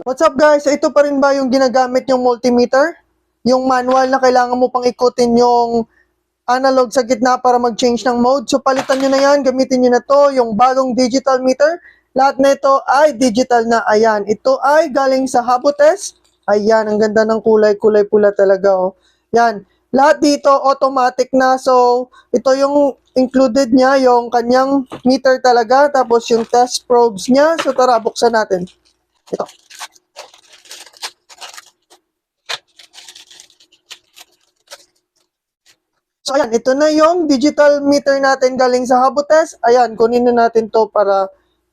What's up guys? So, ito pa rin ba yung ginagamit yung multimeter? Yung manual na kailangan mo pang ikutin yung analog sa gitna para mag-change ng mode. So palitan nyo na yan, gamitin nyo na to, yung bagong digital meter. Lahat na ito ay digital na. Ayan, ito ay galing sa Habotest. Ayan, ang ganda ng kulay, kulay pula talaga. Oh. Yan, lahat dito automatic na. So ito yung included niya, yung kanyang meter talaga. Tapos yung test probes niya. So tara, buksan natin. Ito. So ayan, ito na yung digital meter natin galing sa Habotest. Ayan, kunin na natin to para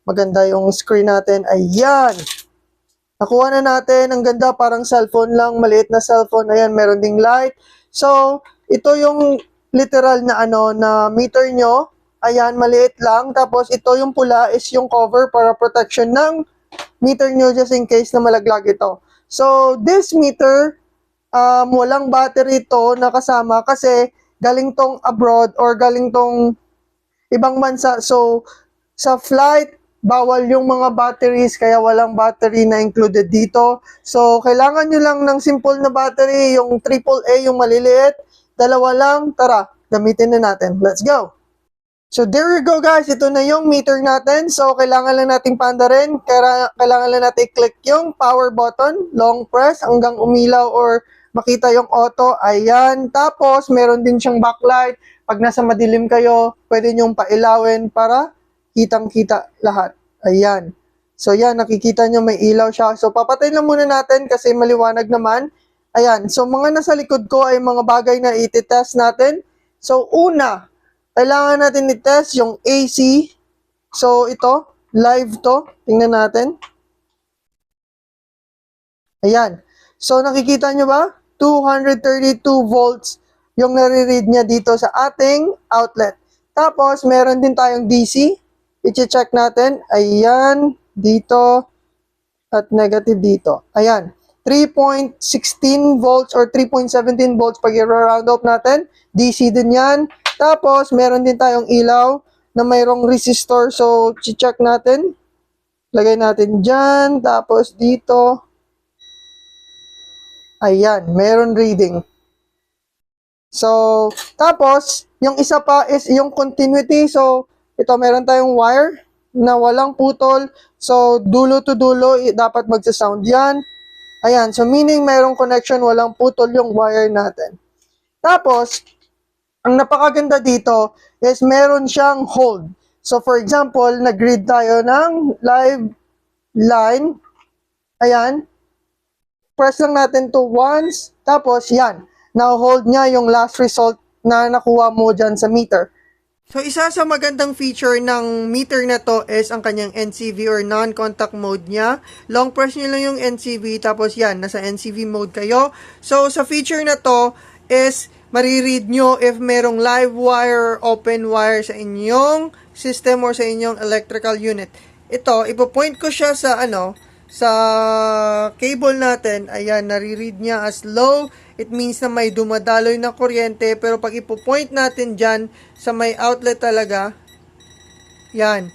maganda yung screen natin. Ayan. Nakuha na natin. Ang ganda, parang cellphone lang. Maliit na cellphone. Ayan, meron ding light. So, ito yung literal na na meter nyo. Ayan, maliit lang. Tapos, ito yung pula is yung cover para protection ng meter nyo just in case na malaglag ito. So, this meter, walang battery to na kasama kasi galing tong abroad or galing tong ibang bansa. So, sa flight, bawal yung mga batteries kaya walang battery na included dito. So, kailangan nyo lang ng simple na battery, yung AAA, yung maliliit. Dalawa lang, tara, gamitin na natin. Let's go! So, there we go guys. Ito na yung meter natin. So, kailangan lang nating paandarin. Kailangan lang natin i-click yung power button, long press, hanggang umilaw or makita yung auto. Ayan. Tapos, meron din siyang backlight. Pag nasa madilim kayo, pwede nyong pailawin para kitang-kita lahat. Ayan. So, yan. Nakikita nyo may ilaw siya. So, papatayin lang muna natin kasi maliwanag naman. Ayan. So, mga nasa likod ko ay mga bagay na iti-test natin. So, una, kailangan natin i-test yung AC. So, ito, live to. Tingnan natin. Ayan. So, nakikita nyo ba? 232 volts yung nare-read niya dito sa ating outlet. Tapos, meron din tayong DC. I-check natin. Ayan. Dito. At negative dito. Ayan. 3.16 volts or 3.17 volts pag i-round up natin. DC din yan. Tapos, meron din tayong ilaw na mayroong resistor. So, check natin. Lagay natin dyan. Tapos, dito. Ayan, meron reading. So, tapos, yung isa pa is yung continuity. So, ito, meron tayong wire na walang putol. So, dulo to dulo, dapat magsa-sound yan. Ayan, so meaning merong connection, walang putol yung wire natin. Tapos, ang napakaganda dito is meron siyang hold. So, for example, nag-read tayo ng live line. Ayan. Press lang natin to once. Tapos, yan. Now-hold niya yung last result na nakuha mo dyan sa meter. So, isa sa magandang feature ng meter na to is ang kanyang NCV or non-contact mode niya. Long press nyo lang yung NCV, tapos yan, nasa NCV mode kayo. So, sa feature na to is mariread nyo if merong live wire or open wire sa inyong system or sa inyong electrical unit. Ito, ipo-point ko siya sa sa cable natin. Ayan, nare-read niya as low. It means na may dumadaloy na kuryente. Pero pag ipo-point natin dyan sa may outlet talaga, yan.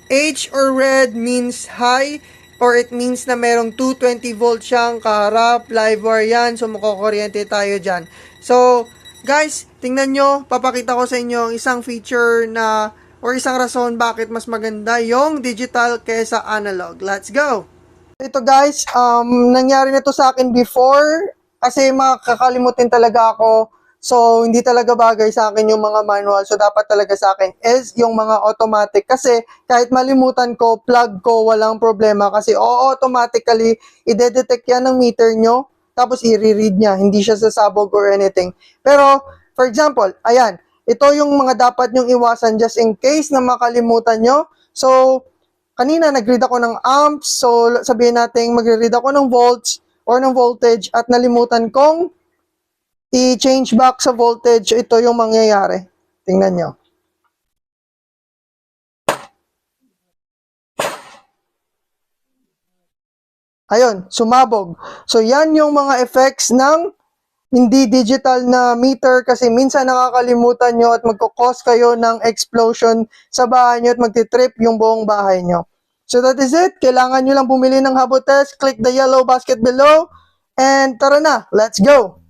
H or red means high or it means na merong 220 volt siyang kaharap, live wire yan. So, makukuryente tayo dyan. So, guys, tingnan nyo. Papakita ko sa inyo isang feature na or isang rason bakit mas maganda yung digital kaysa analog. Let's go! Ito guys, nangyari na to sa akin before kasi makakalimutin talaga ako. So, hindi talaga bagay sa akin yung mga manual. So, dapat talaga sa akin is yung mga automatic. Kasi kahit malimutan ko, plug ko, walang problema. Kasi automatically, ide-detect yan ng meter nyo. Tapos, i-read niya. Hindi siya sasabog or anything. Pero, for example, ayan. Ito yung mga dapat nyong iwasan just in case na makalimutan nyo. So, kanina nag-read ako ng amps. So, sabihin natin magre-read ako ng volts or ng voltage at nalimutan kong i-change back sa voltage. Ito yung mangyayari. Tingnan nyo. Ayun, sumabog. So, yan yung mga effects ng hindi digital na meter kasi minsan nakakalimutan nyo at magkakos kayo ng explosion sa bahay nyo at magtitrip yung buong bahay nyo. So that is it. Kailangan nyo lang bumili ng Habotest. Click the yellow basket below. And tara na, let's go!